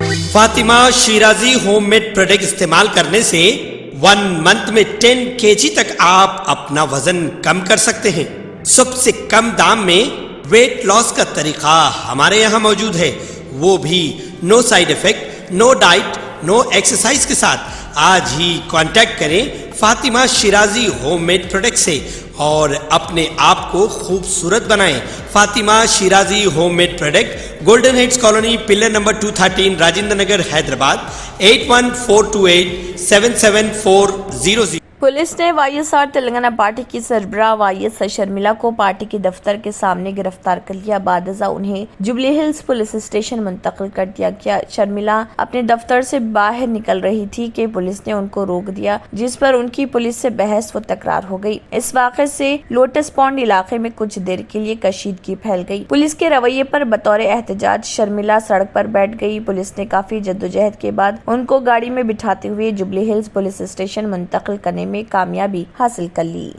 Fatima Shirazi home made product استعمال کرنے سے 1 منتھ میں 10 kg تک آپ اپنا وزن کم کر سکتے ہیں۔ سب سے کم دام میں ویٹ لاس کا طریقہ ہمارے یہاں موجود ہے، وہ بھی no side effect, no diet, no exercise کے ساتھ۔ آج ہی کانٹیکٹ کریں Fatima Shirazi home made product سے اور اپنے آپ کو خوبصورت بنائیں۔ Fatima Shirazi home made product, golden heights colony, pillar number 213، Rajendra Nagar, Hyderabad, 8142877400۔ Police نے Y S R Telangana party کی سربراہ وائی ایس شرمیلا کو پارٹی کے دفتر کے سامنے گرفتار کر لیا۔ بعد ازاں انہیں جوبلی ہلز پولیس اسٹیشن منتقل کر دیا گیا۔ شرمیلا اپنے دفتر سے باہر نکل رہی تھی کہ پولیس نے ان کو روک دیا، جس پر ان کی پولیس سے بحث و تکرار ہو گئی۔ اس واقعے سے لوٹس پونڈ علاقے میں کچھ دیر کے لیے کشیدگی پھیل گئی۔ پولیس کے رویے پر بطور احتجاج شرمیلا سڑک پر بیٹھ گئی۔ پولیس نے کافی جدوجہد کے بعد ان کو گاڑی میں بٹھاتے ہوئے جوبلی ہلز پولیس اسٹیشن منتقل کرنے میں کامیابی حاصل کر لی۔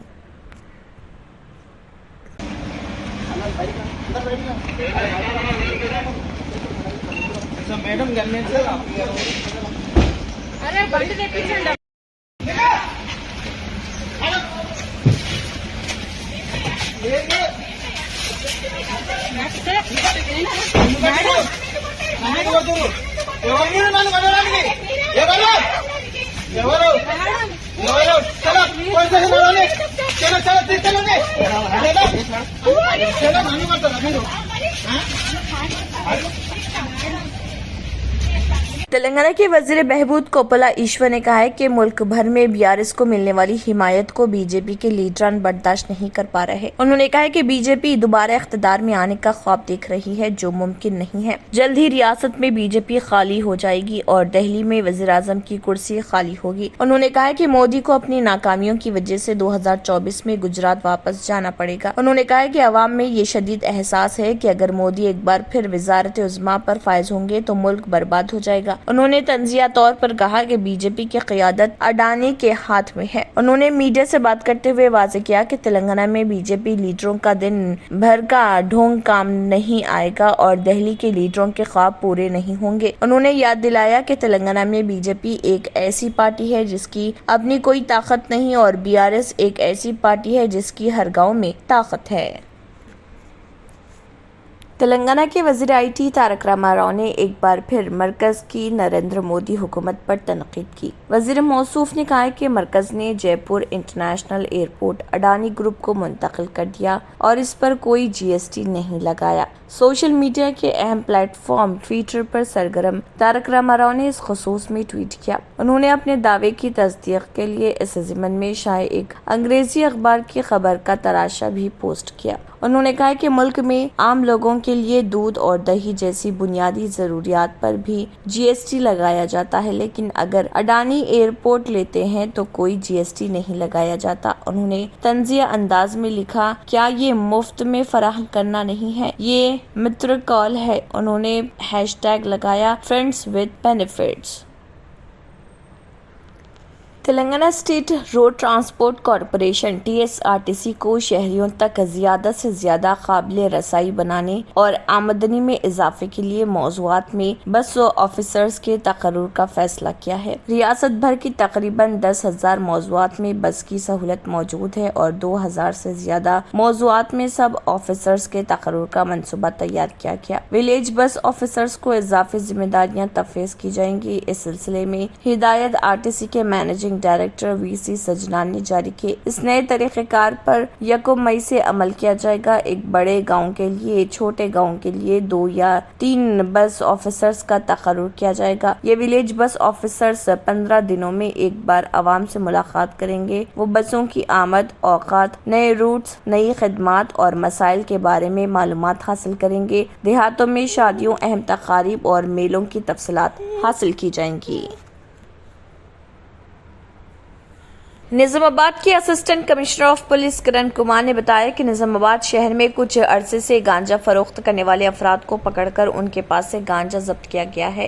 تلنگانہ کے وزیر بہبود کوپلا ایشور نے کہا ہے کہ ملک بھر میں بی آر ایس کو ملنے والی حمایت کو بی جے پی کے لیڈران برداشت نہیں کر پا رہے۔ انہوں نے کہا کہ بی جے پی دوبارہ اقتدار میں آنے کا خواب دیکھ رہی ہے، جو ممکن نہیں ہے۔ جلد ہی ریاست میں بی جے پی خالی ہو جائے گی اور دہلی میں وزیر اعظم کی کرسی خالی ہوگی۔ انہوں نے کہا کہ مودی کو اپنی ناکامیوں کی وجہ سے 2024 میں گجرات واپس جانا پڑے گا۔ انہوں نے کہا کہ عوام میں یہ شدید احساس ہے کہ اگر مودی ایک بار پھر وزارت عظمیٰ پر فائز ہوں گے تو ملک برباد ہو جائے گا۔ انہوں نے تنزیہ طور پر کہا کہ بی جے پی کی قیادت اڈانی کے ہاتھ میں ہے۔ انہوں نے میڈیا سے بات کرتے ہوئے واضح کیا کہ تلنگانہ میں بی جے پی لیڈروں کا دن بھر کا ڈھونگ کام نہیں آئے گا اور دہلی کے لیڈروں کے خواب پورے نہیں ہوں گے۔ انہوں نے یاد دلایا کہ تلنگانہ میں بی جے پی ایک ایسی پارٹی ہے جس کی اپنی کوئی طاقت نہیں اور بی آر ایس ایک ایسی پارٹی ہے جس کی ہر گاؤں میں طاقت ہے۔ تلنگانہ کے وزیر آئی ٹی تارک راما راؤ نے ایک بار پھر مرکز کی نریندر مودی حکومت پر تنقید کی۔ وزیر موصوف نے کہا کہ مرکز نے جے پور انٹرنیشنل ایئرپورٹ اڈانی گروپ کو منتقل کر دیا اور اس پر کوئی جی ایس ٹی نہیں لگایا۔ سوشل میڈیا کے اہم پلیٹ فارم ٹویٹر پر سرگرم تارک راما راؤ نے اس خصوص میں ٹویٹ کیا۔ انہوں نے اپنے دعوے کی تصدیق کے لیے اس ضمن میں شائع ایک انگریزی اخبار کی خبر کا تراشا بھی پوسٹ کیا۔ انہوں نے کہا کہ ملک میں عام لوگوں کے لیے دودھ اور دہی جیسی بنیادی ضروریات پر بھی جی ایس ٹی لگایا جاتا ہے، لیکن اگر اڈانی ایئرپورٹ لیتے ہیں تو کوئی جی ایس ٹی نہیں لگایا جاتا۔ انہوں نے طنزیہ انداز میں لکھا، کیا یہ مفت میں فراہم کرنا نہیں ہے، یہ متر کال ہے۔ انہوں نے ہیش ٹیگ لگایا friends with benefits. Telangana state road transport corporation T S R T C کو شہریوں تک زیادہ سے زیادہ قابل رسائی بنانے اور آمدنی میں اضافے کے لیے موضوعات میں بس و آفیسرز کے تقرر کا فیصلہ کیا ہے۔ ریاست بھر کی تقریباً 10,000 موضوعات میں بس کی سہولت موجود ہے اور 2,000 سے زیادہ موضوعات میں سب آفیسرز کے تقرر کا منصوبہ تیار کیا گیا۔ ولیج بس آفیسرز کو اضافی ذمہ داریاں تفویض کی جائیں گی۔ اس سلسلے میں ہدایت آر ٹی سی کے مینیجنگ ڈائریکٹر وی سی سجنان نے جاری کی۔ اس نئے طریقہ کار پر 1 مئی سے عمل کیا جائے گا۔ ایک بڑے گاؤں کے لیے چھوٹے گاؤں کے لیے 2 یا 3 بس آفیسرز کا تقرر کیا جائے گا۔ یہ ولیج بس آفیسرز 15 دنوں میں ایک بار عوام سے ملاقات کریں گے۔ وہ بسوں کی آمد، اوقات، نئے روٹس، نئی خدمات اور مسائل کے بارے میں معلومات حاصل کریں گے۔ دیہاتوں میں شادیوں، اہم تقاریب اور میلوں کی تفصیلات حاصل کی جائیں گی۔ نظام آباد کے اسسٹنٹ کمشنر آف پولیس کرن کمار نے بتایا کہ نظام آباد شہر میں کچھ عرصے سے گانجا فروخت کرنے والے افراد کو پکڑ کر ان کے پاس سے گانجا ضبط کیا گیا ہے۔